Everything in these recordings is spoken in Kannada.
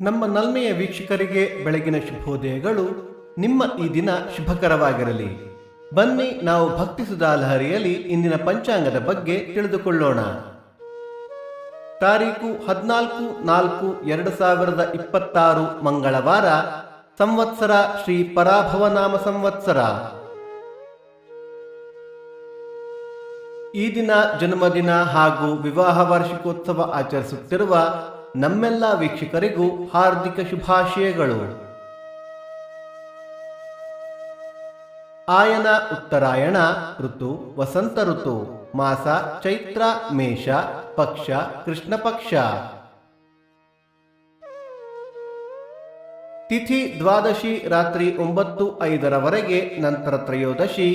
ನಮ್ಮ ನಲ್ಮೆಯ ವೀಕ್ಷಕರಿಗೆ ಬೆಳಗಿನ ಶುಭೋದಯಗಳು. ನಿಮ್ಮ ಈ ದಿನ ಶುಭಕರವಾಗಿರಲಿ. ಬನ್ನಿ ನಾವು ಭಕ್ತಿ ಸುಧಾ ಲಹರಿಯಲ್ಲಿ ಇಂದಿನ ಪಂಚಾಂಗದ ಬಗ್ಗೆ ತಿಳಿದುಕೊಳ್ಳೋಣ. ತಾರೀಕು 14/4/2026 ಮಂಗಳವಾರ. ಸಂವತ್ಸರ ಶ್ರೀ ಪರಾಭವನಾಮ ಸಂವತ್ಸರ. ಈ ದಿನ ಜನ್ಮದಿನ ಹಾಗೂ ವಿವಾಹ ವಾರ್ಷಿಕೋತ್ಸವ ಆಚರಿಸುತ್ತಿರುವ ನಮ್ಮೆಲ್ಲ ವೀಕ್ಷಕರಿಗೂ ಹಾರ್ದಿಕ ಶುಭಾಶಯಗಳು. ಆಯನ ಉತ್ತರಾಯಣ ಋತು ವಸಂತ ಋತು. ಮಾಸ ಚೈತ್ರ ಮೇಷ. ಪಕ್ಷ ಕೃಷ್ಣ ಪಕ್ಷ. ತಿಥಿ ದ್ವಾದಶಿ ರಾತ್ರಿ 9:05 ನಂತರ ತ್ರಯೋದಶಿ.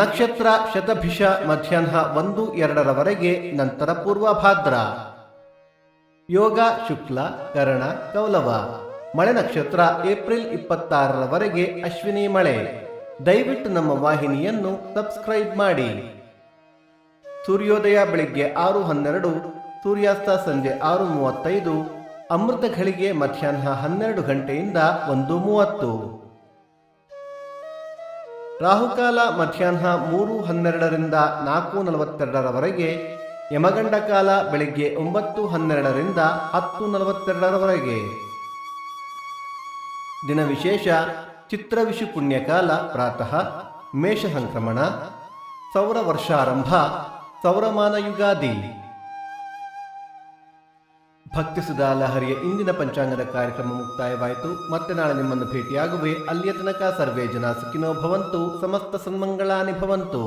ನಕ್ಷತ್ರ ಶತಭಿಷ ಮಧ್ಯಾಹ್ನ 1-2 ನಂತರ ಪೂರ್ವಭಾದ್ರ. ಯೋಗ ಶುಕ್ಲ ಕರಣ ಕೌಲವ. ಮಳೆ ನಕ್ಷತ್ರ ಏಪ್ರಿಲ್ 26 ಅಶ್ವಿನಿ ಮಳೆ. ದಯವಿಟ್ಟು ನಮ್ಮ ವಾಹಿನಿಯನ್ನು ಸಬ್ಸ್ಕ್ರೈಬ್ ಮಾಡಿ. ಸೂರ್ಯೋದಯ ಬೆಳಿಗ್ಗೆ 6:12, ಸೂರ್ಯಾಸ್ತ ಸಂಜೆ 6:35, ಅಮೃತ ಘಳಿಗೆ ಮಧ್ಯಾಹ್ನ 12 ಗಂಟೆಯಿಂದ 1:30. ರಾಹುಕಾಲ ಮಧ್ಯಾಹ್ನ 3:12 4:42. ಯಮಗಂಡ ಕಾಲ ಬೆಳಿಗ್ಗೆ 9:12 10:42. ದಿನ ವಿಶೇಷ ಚಿತ್ರವಿಷು ಪುಣ್ಯಕಾಲ ಪ್ರಾತಃ. ಮೇಷ ಸಂಕ್ರಮಣ. ಸೌರ ವರ್ಷಾರಂಭ. ಸೌರಮಾನ ಯುಗಾದಿ. ಭಕ್ತಿ ಸುಧಾ ಲಹರಿಯ ಇಂದಿನ ಪಂಚಾಂಗದ ಕಾರ್ಯಕ್ರಮ ಮುಕ್ತಾಯವಾಯಿತು. ಮತ್ತೆ ನಾಳೆ ನಿಮ್ಮನ್ನು ಭೇಟಿಯಾಗುವೆ. ಅಲ್ಲಿಯ ತನಕ ಸರ್ವೇ ಜನ ಸುಖಿನೋ ಭವಂತು. ಸಮಸ್ತ ಸನ್ಮಂಗಳಾನಿ ಭವಂತು.